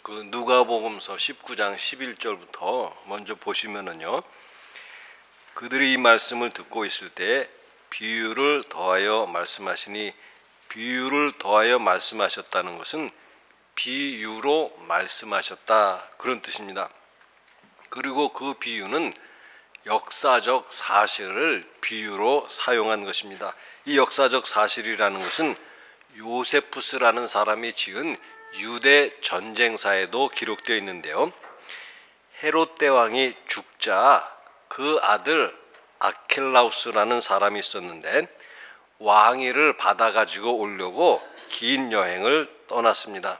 그 누가복음서 19장 11절부터 먼저 보시면은요. 그들이 이 말씀을 듣고 있을 때 비유를 더하여 말씀하시니, 비유를 더하여 말씀하셨다는 것은 비유로 말씀하셨다, 그런 뜻입니다. 그리고 그 비유는 역사적 사실을 비유로 사용한 것입니다. 이 역사적 사실이라는 것은 요세푸스라는 사람이 지은 유대 전쟁사에도 기록되어 있는데요. 헤롯 대왕이 죽자 그 아들 아켈라우스라는 사람이 있었는데 왕위를 받아가지고 오려고 긴 여행을 떠났습니다.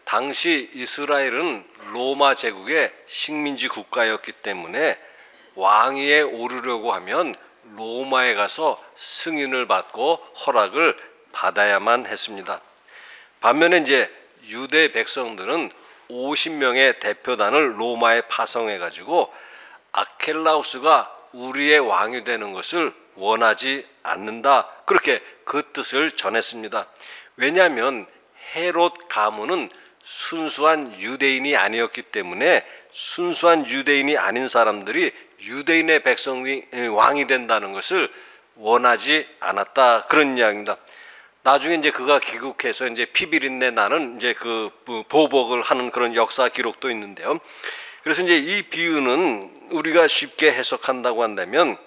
당시 이스라엘은 로마 제국의 식민지 국가였기 때문에 왕위에 오르려고 하면 로마에 가서 승인을 받고 허락을 받아야만 했습니다. 반면에 이제 유대 백성들은 50명의 대표단을 로마에 파송해 가지고 아켈라우스가 우리의 왕이 되는 것을 원하지 않는다, 그렇게 그 뜻을 전했습니다. 왜냐하면 헤롯 가문은 순수한 유대인이 아니었기 때문에 순수한 유대인이 아닌 사람들이 유대인의 백성이 왕이 된다는 것을 원하지 않았다, 그런 이야기입니다. 나중에 이제 그가 귀국해서 이제 피비린내 나는 이제 그 보복을 하는 그런 역사 기록도 있는데요. 그래서 이제 이 비유는 우리가 쉽게 해석한다고 한다면,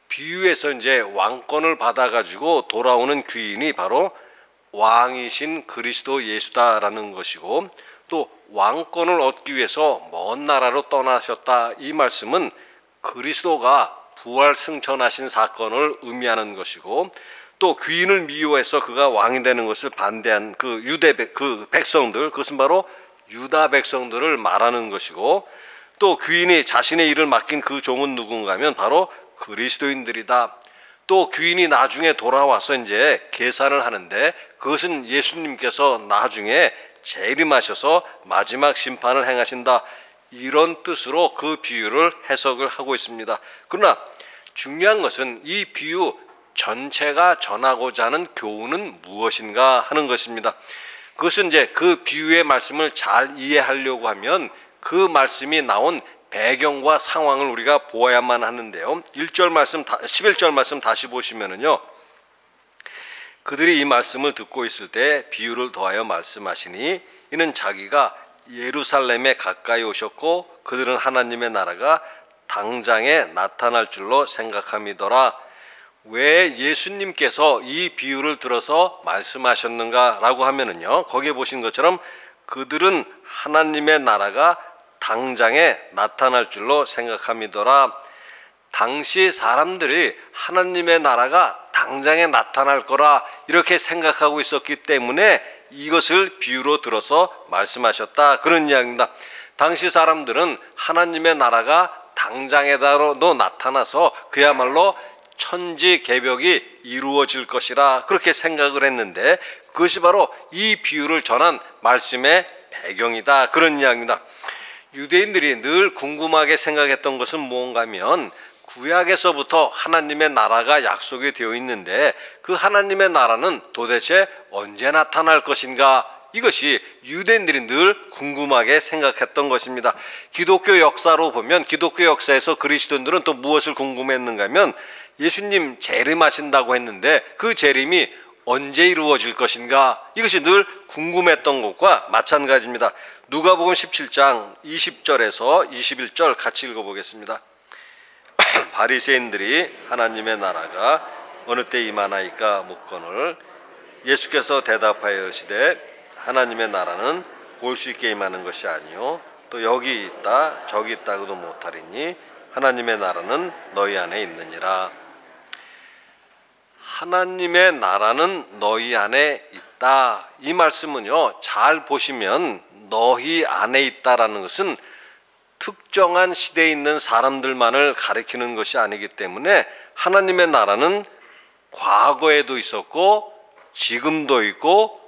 비유에서 이제 왕권을 받아가지고 돌아오는 귀인이 바로 왕이신 그리스도 예수다라는 것이고, 또 왕권을 얻기 위해서 먼 나라로 떠나셨다, 이 말씀은 그리스도가 부활 승천하신 사건을 의미하는 것이고, 또 귀인을 미워해서 그가 왕이 되는 것을 반대한 그 유대 백성들, 그것은 바로 유다 백성들을 말하는 것이고, 또 귀인이 자신의 일을 맡긴 그 종은 누군가 하면 바로 그리스도인들이다. 또 귀인이 나중에 돌아와서 이제 계산을 하는데 그것은 예수님께서 나중에 재림하셔서 마지막 심판을 행하신다, 이런 뜻으로 그 비유를 해석을 하고 있습니다. 그러나 중요한 것은 이 비유 전체가 전하고자 하는 교훈은 무엇인가 하는 것입니다. 그것은 이제 그 비유의 말씀을 잘 이해하려고 하면 그 말씀이 나온 배경과 상황을 우리가 보아야만 하는데요. 1절 말씀, 11절 말씀 다시 보시면은요. 그들이 이 말씀을 듣고 있을 때 비유를 더하여 말씀하시니, 이는 자기가 예루살렘에 가까이 오셨고 그들은 하나님의 나라가 당장에 나타날 줄로 생각함이더라. 왜 예수님께서 이 비유를 들어서 말씀하셨는가라고 하면은요, 거기에 보신 것처럼 그들은 하나님의 나라가 당장에 나타날 줄로 생각함이더라. 당시 사람들이 하나님의 나라가 당장에 나타날 거라 이렇게 생각하고 있었기 때문에 이것을 비유로 들어서 말씀하셨다, 그런 이야기입니다. 당시 사람들은 하나님의 나라가 당장에도 나타나서 그야말로 천지개벽이 이루어질 것이라 그렇게 생각을 했는데, 그것이 바로 이 비유를 전한 말씀의 배경이다, 그런 이야기입니다. 유대인들이 늘 궁금하게 생각했던 것은 무언가 하면, 구약에서부터 하나님의 나라가 약속이 되어 있는데 그 하나님의 나라는 도대체 언제 나타날 것인가, 이것이 유대인들이 늘 궁금하게 생각했던 것입니다. 기독교 역사로 보면, 기독교 역사에서 그리스도인들은 또 무엇을 궁금했는가 하면, 예수님 재림하신다고 했는데 그 재림이 언제 이루어질 것인가, 이것이 늘 궁금했던 것과 마찬가지입니다. 누가복음 17장 20절에서 21절 같이 읽어보겠습니다. 바리새인들이 하나님의 나라가 어느 때 임하나이까 묻거늘, 예수께서 대답하여 이르시되 하나님의 나라는 볼 수 있게 임하는 것이 아니요 또 여기 있다 저기 있다고도 못하리니 하나님의 나라는 너희 안에 있느니라. 하나님의 나라는 너희 안에 있다, 이 말씀은요, 잘 보시면 너희 안에 있다라는 것은 특정한 시대에 있는 사람들만을 가리키는 것이 아니기 때문에 하나님의 나라는 과거에도 있었고 지금도 있고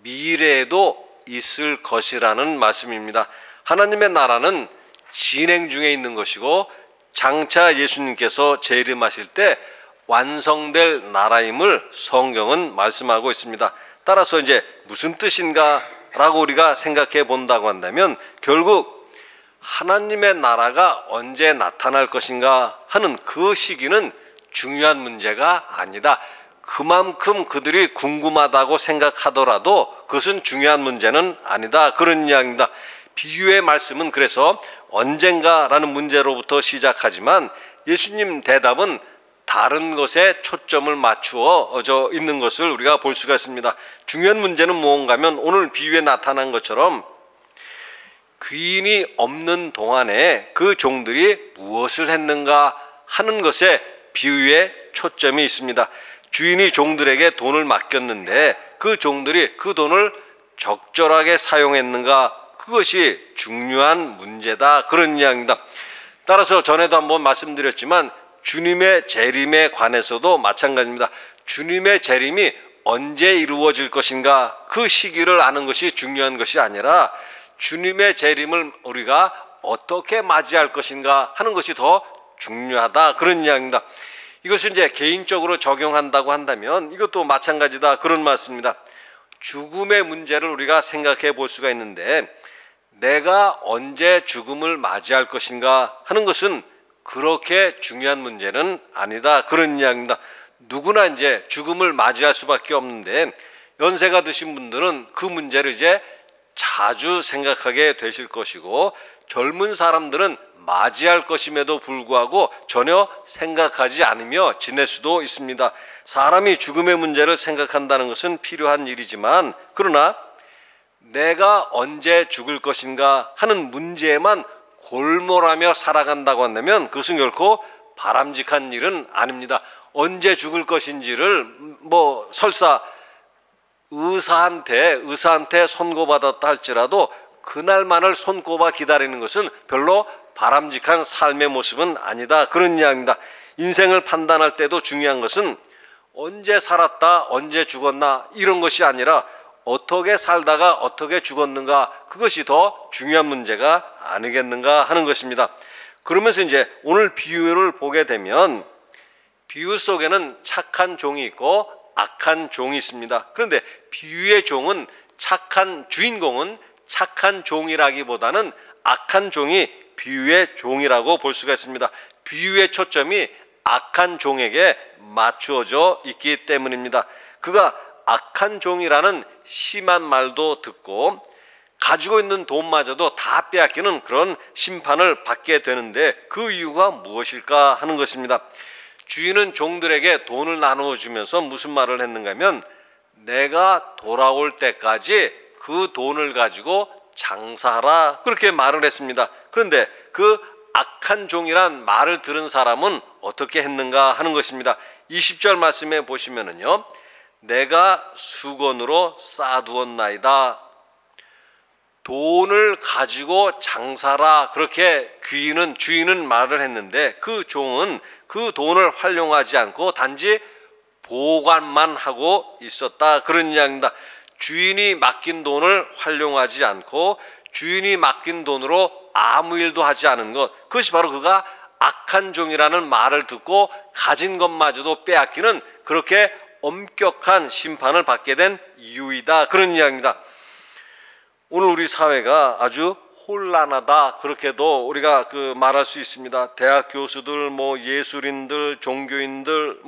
미래에도 있을 것이라는 말씀입니다. 하나님의 나라는 진행 중에 있는 것이고 장차 예수님께서 재림하실 때 완성될 나라임을 성경은 말씀하고 있습니다. 따라서 이제 무슨 뜻인가 라고 우리가 생각해 본다고 한다면 결국 하나님의 나라가 언제 나타날 것인가 하는 그 시기는 중요한 문제가 아니다. 그만큼 그들이 궁금하다고 생각하더라도 그것은 중요한 문제는 아니다. 그런 이야기입니다. 비유의 말씀은 그래서 언젠가라는 문제로부터 시작하지만 예수님 대답은 다른 것에 초점을 맞추어져 있는 것을 우리가 볼 수가 있습니다. 중요한 문제는 무언가 하면 오늘 비유에 나타난 것처럼 귀인이 없는 동안에 그 종들이 무엇을 했는가 하는 것에 비유의 초점이 있습니다. 주인이 종들에게 돈을 맡겼는데 그 종들이 그 돈을 적절하게 사용했는가, 그것이 중요한 문제다. 그런 이야기입니다. 따라서 전에도 한번 말씀드렸지만 주님의 재림에 관해서도 마찬가지입니다. 주님의 재림이 언제 이루어질 것인가, 그 시기를 아는 것이 중요한 것이 아니라 주님의 재림을 우리가 어떻게 맞이할 것인가 하는 것이 더 중요하다. 그런 이야기입니다. 이것을 이제 개인적으로 적용한다고 한다면 이것도 마찬가지다. 그런 말씀입니다. 죽음의 문제를 우리가 생각해 볼 수가 있는데 내가 언제 죽음을 맞이할 것인가 하는 것은 그렇게 중요한 문제는 아니다. 그런 이야기입니다. 누구나 이제 죽음을 맞이할 수밖에 없는데 연세가 드신 분들은 그 문제를 이제 자주 생각하게 되실 것이고 젊은 사람들은 맞이할 것임에도 불구하고 전혀 생각하지 않으며 지낼 수도 있습니다. 사람이 죽음의 문제를 생각한다는 것은 필요한 일이지만 그러나 내가 언제 죽을 것인가 하는 문제에만 골몰하며 살아간다고 한다면 그것은 결코 바람직한 일은 아닙니다. 언제 죽을 것인지를 설사 의사한테 선고받았다 할지라도 그날만을 손꼽아 기다리는 것은 별로 바람직한 삶의 모습은 아니다. 그런 이야기입니다. 인생을 판단할 때도 중요한 것은 언제 살았다, 언제 죽었나 이런 것이 아니라 어떻게 살다가 어떻게 죽었는가, 그것이 더 중요한 문제가 아니겠는가 하는 것입니다. 그러면서 이제 오늘 비유를 보게 되면 비유 속에는 착한 종이 있고 악한 종이 있습니다. 그런데 비유의 종은 주인공은 착한 종이라기보다는 악한 종이 비유의 종이라고 볼 수가 있습니다. 비유의 초점이 악한 종에게 맞추어져 있기 때문입니다. 그가 악한 종이라는 심한 말도 듣고 가지고 있는 돈마저도 다 빼앗기는 그런 심판을 받게 되는데 그 이유가 무엇일까 하는 것입니다. 주인은 종들에게 돈을 나누어 주면서 무슨 말을 했는가 하면 내가 돌아올 때까지 그 돈을 가지고 장사하라, 그렇게 말을 했습니다. 그런데 그 악한 종이란 말을 들은 사람은 어떻게 했는가 하는 것입니다. 20절 말씀에 보시면은요, 내가 수건으로 쌓아두었나이다. 돈을 가지고 장사라, 그렇게 주인은 말을 했는데 그 종은 그 돈을 활용하지 않고 단지 보관만 하고 있었다. 그런 이야기입니다. 주인이 맡긴 돈을 활용하지 않고 주인이 맡긴 돈으로 아무 일도 하지 않은 것, 그것이 바로 그가 악한 종이라는 말을 듣고 가진 것마저도 빼앗기는 그렇게 엄격한 심판을 받게 된 이유이다. 그런 이야기입니다. 오늘 우리 사회가 아주 혼란하다, 그렇게도 우리가 말할 수 있습니다. 대학 교수들, 예술인들, 종교인들,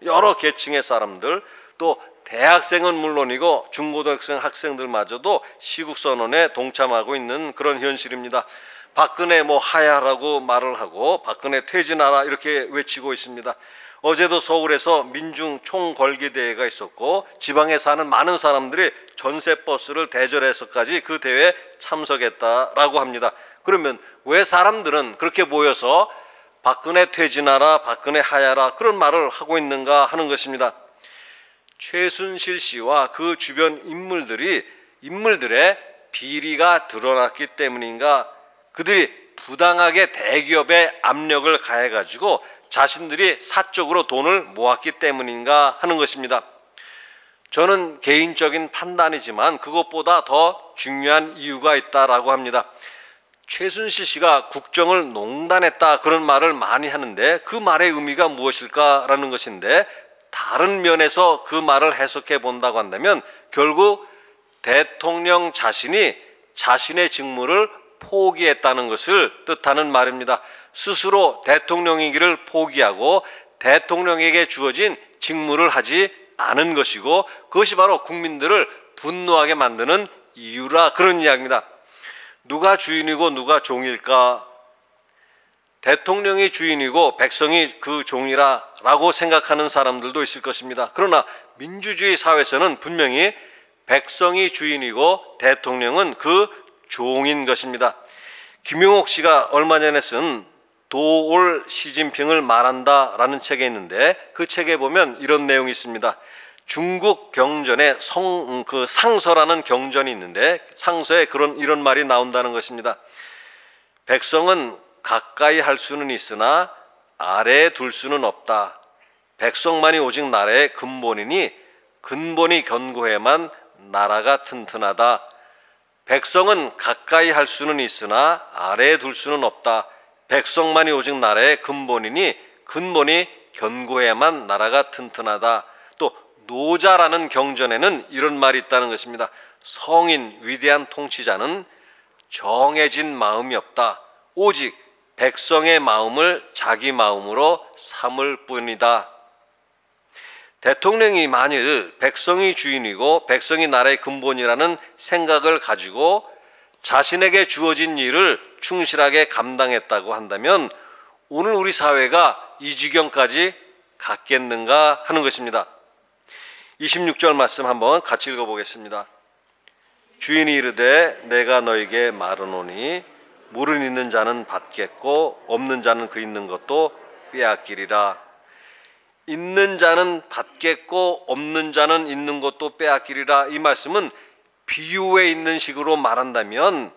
여러 계층의 사람들, 또 대학생은 물론이고 중고등학생 학생들마저도 시국선언에 동참하고 있는 그런 현실입니다. 박근혜 하야라고 말을 하고 박근혜 퇴진하라 이렇게 외치고 있습니다. 어제도 서울에서 민중 총걸기대회가 있었고 지방에 사는 많은 사람들이 전세버스를 대절해서까지 그 대회에 참석했다라고 합니다. 그러면 왜 사람들은 그렇게 모여서 박근혜 퇴진하라, 박근혜 하야라 그런 말을 하고 있는가 하는 것입니다. 최순실 씨와 그 주변 인물들의 비리가 드러났기 때문인가, 그들이 부당하게 대기업에 압력을 가해가지고 자신들이 사적으로 돈을 모았기 때문인가 하는 것입니다. 저는 개인적인 판단이지만 그것보다 더 중요한 이유가 있다라고 합니다. 최순실 씨가 국정을 농단했다, 그런 말을 많이 하는데 그 말의 의미가 무엇일까라는 것인데, 다른 면에서 그 말을 해석해 본다고 한다면 결국 대통령 자신이 자신의 직무를 포기했다는 것을 뜻하는 말입니다. 스스로 대통령이기를 포기하고 대통령에게 주어진 직무를 하지 않은 것이고, 그것이 바로 국민들을 분노하게 만드는 이유라, 그런 이야기입니다. 누가 주인이고 누가 종일까? 대통령이 주인이고 백성이 그 종이라고 생각하는 사람들도 있을 것입니다. 그러나 민주주의 사회에서는 분명히 백성이 주인이고 대통령은 그 종인 것입니다. 김용옥 씨가 얼마 전에 쓴 도올 시진핑을 말한다라는 책에 있는데, 그 책에 보면 이런 내용이 있습니다. 중국 경전에 상서라는 경전이 있는데, 상서에 이런 말이 나온다는 것입니다. 백성은 가까이 할 수는 있으나 아래에 둘 수는 없다. 백성만이 오직 나라의 근본이니 근본이 견고해야만 나라가 튼튼하다. 백성은 가까이 할 수는 있으나 아래에 둘 수는 없다. 백성만이 오직 나라의 근본이니 근본이 견고해야만 나라가 튼튼하다. 또 노자라는 경전에는 이런 말이 있다는 것입니다. 성인 위대한 통치자는 정해진 마음이 없다. 오직 백성의 마음을 자기 마음으로 삼을 뿐이다. 대통령이 만일 백성이 주인이고 백성이 나라의 근본이라는 생각을 가지고 자신에게 주어진 일을 충실하게 감당했다고 한다면 오늘 우리 사회가 이 지경까지 갔겠는가 하는 것입니다. 26절 말씀 한번 같이 읽어보겠습니다. 주인이 이르되 내가 너에게 말하노니 물은 있는 자는 받겠고 없는 자는 그 있는 것도 빼앗기리라. 있는 자는 받겠고 없는 자는 있는 것도 빼앗기리라. 이 말씀은 비유에 있는 식으로 말한다면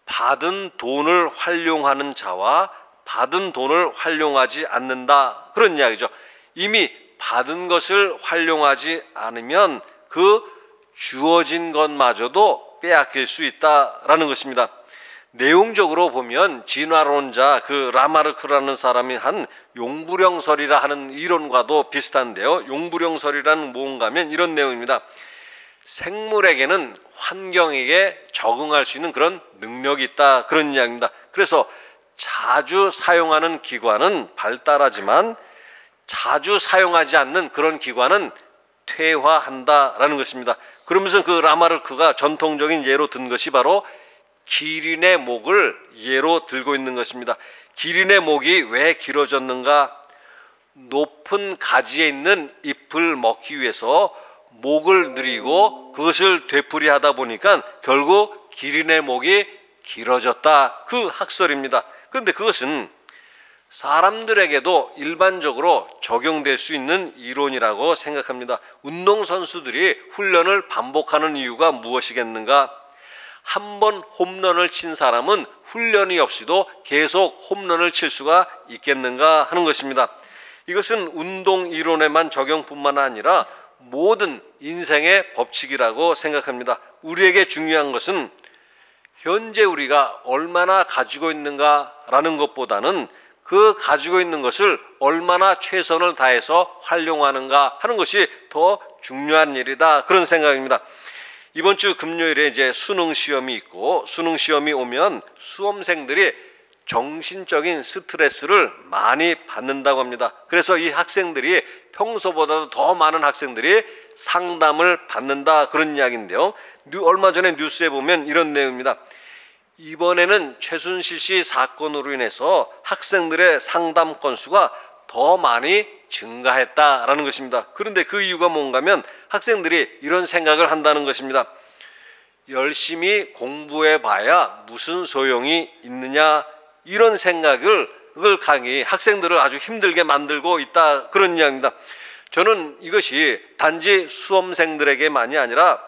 받은 돈을 활용하는 자와 받은 돈을 활용하지 않는다, 그런 이야기죠. 이미 받은 것을 활용하지 않으면 그 주어진 것마저도 빼앗길 수 있다라는 것입니다. 내용적으로 보면 진화론자 라마르크라는 사람이 한 용불형설이라 하는 이론과도 비슷한데요. 용불형설이라는 뭔가 하면 이런 내용입니다. 생물에게는 환경에게 적응할 수 있는 그런 능력이 있다, 그런 이야기입니다. 그래서 자주 사용하는 기관은 발달하지만 자주 사용하지 않는 그런 기관은 퇴화한다라는 것입니다. 그러면서 라마르크가 전통적인 예로 든 것이 바로 기린의 목을 예로 들고 있는 것입니다. 기린의 목이 왜 길어졌는가? 높은 가지에 있는 잎을 먹기 위해서 목을 늘리고 그것을 되풀이하다 보니까 결국 기린의 목이 길어졌다, 그 학설입니다. 그런데 그것은 사람들에게도 일반적으로 적용될 수 있는 이론이라고 생각합니다. 운동선수들이 훈련을 반복하는 이유가 무엇이겠는가? 한 번 홈런을 친 사람은 훈련이 없이도 계속 홈런을 칠 수가 있겠는가 하는 것입니다. 이것은 운동 이론에만 적용뿐만 아니라 모든 인생의 법칙이라고 생각합니다. 우리에게 중요한 것은 현재 우리가 얼마나 가지고 있는가라는 것보다는 그 가지고 있는 것을 얼마나 최선을 다해서 활용하는가 하는 것이 더 중요한 일이다, 그런 생각입니다. 이번 주 금요일에 이제 수능 시험이 있고, 수능 시험이 오면 수험생들이 정신적인 스트레스를 많이 받는다고 합니다. 그래서 이 학생들이 평소보다도 더 많은 학생들이 상담을 받는다, 그런 이야기인데요. 얼마 전에 뉴스에 보면 이런 내용입니다. 이번에는 최순실 씨 사건으로 인해서 학생들의 상담 건수가 더 많이 증가했다라는 것입니다. 그런데 그 이유가 뭔가 하면 학생들이 이런 생각을 한다는 것입니다. 열심히 공부해 봐야 무슨 소용이 있느냐, 이런 생각을 강히 학생들을 아주 힘들게 만들고 있다, 그런 이야기입니다. 저는 이것이 단지 수험생들에게만이 아니라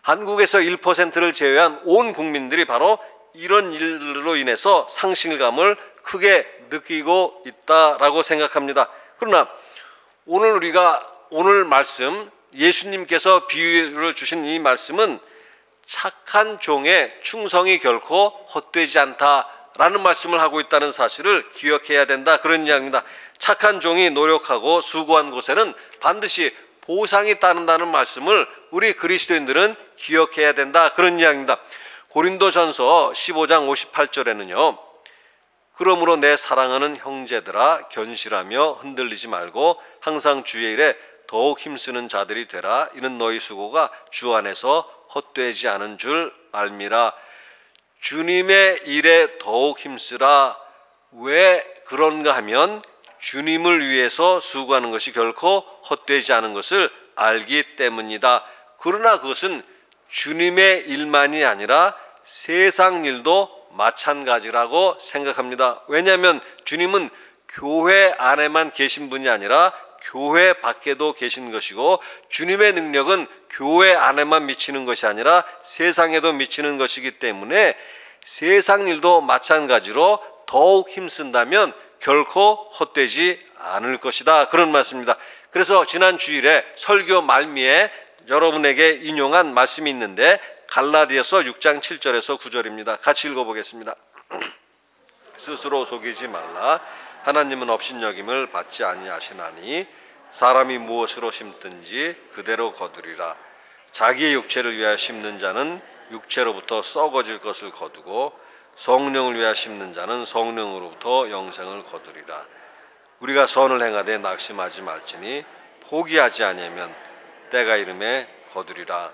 한국에서 1%를 제외한 온 국민들이 바로 이런 일로 인해서 상실감을 크게 느끼고 있다라고 생각합니다. 그러나 오늘 말씀, 예수님께서 비유를 주신 이 말씀은 착한 종의 충성이 결코 헛되지 않다라는 말씀을 하고 있다는 사실을 기억해야 된다, 그런 이야기입니다. 착한 종이 노력하고 수고한 곳에는 반드시 보상이 따른다는 말씀을 우리 그리스도인들은 기억해야 된다, 그런 이야기입니다. 고린도전서 15장 58절에는요. 그러므로 내 사랑하는 형제들아 견실하며 흔들리지 말고 항상 주의 일에 더욱 힘쓰는 자들이 되라. 이는 너희 수고가 주 안에서 헛되지 않은 줄 알미라. 주님의 일에 더욱 힘쓰라. 왜 그런가 하면 주님을 위해서 수고하는 것이 결코 헛되지 않은 것을 알기 때문이다. 그러나 그것은 주님의 일만이 아니라 세상 일도 마찬가지라고 생각합니다. 왜냐하면 주님은 교회 안에만 계신 분이 아니라 교회 밖에도 계신 것이고, 주님의 능력은 교회 안에만 미치는 것이 아니라 세상에도 미치는 것이기 때문에 세상 일도 마찬가지로 더욱 힘쓴다면 결코 헛되지 않을 것이다, 그런 말씀입니다. 그래서 지난 주일에 설교 말미에 여러분에게 인용한 말씀이 있는데 갈라디아서 6장 7절에서 9절입니다. 같이 읽어보겠습니다. 스스로 속이지 말라. 하나님은 업신여김을 받지 아니하시나니 사람이 무엇으로 심든지 그대로 거두리라. 자기의 육체를 위하여 심는 자는 육체로부터 썩어질 것을 거두고 성령을 위하여 심는 자는 성령으로부터 영생을 거두리라. 우리가 선을 행하되 낙심하지 말지니 포기하지 아니하면 때가 이름에 거두리라.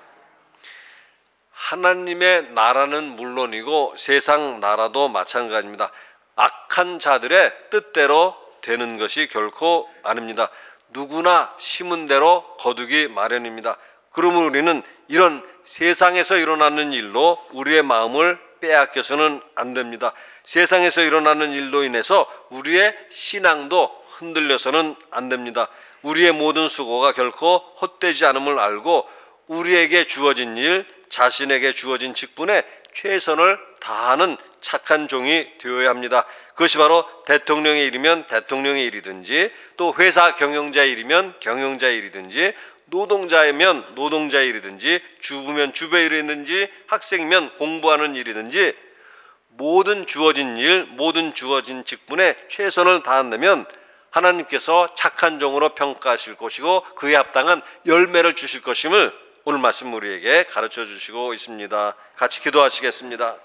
하나님의 나라는 물론이고 세상 나라도 마찬가지입니다. 악한 자들의 뜻대로 되는 것이 결코 아닙니다. 누구나 심은 대로 거두기 마련입니다. 그러므로 우리는 이런 세상에서 일어나는 일로 우리의 마음을 빼앗겨서는 안 됩니다. 세상에서 일어나는 일로 인해서 우리의 신앙도 흔들려서는 안 됩니다. 우리의 모든 수고가 결코 헛되지 않음을 알고 우리에게 주어진 일, 자신에게 주어진 직분에 최선을 다하는 착한 종이 되어야 합니다. 그것이 바로 대통령의 일이면 대통령의 일이든지, 또 회사 경영자의 일이면 경영자의 일이든지, 노동자이면 노동자의 일이든지, 주부면 주부의 일이든지, 학생이면 공부하는 일이든지, 모든 주어진 일, 모든 주어진 직분에 최선을 다한다면 하나님께서 착한 종으로 평가하실 것이고 그에 합당한 열매를 주실 것임을 오늘 말씀 우리에게 가르쳐 주시고 있습니다. 같이 기도하시겠습니다.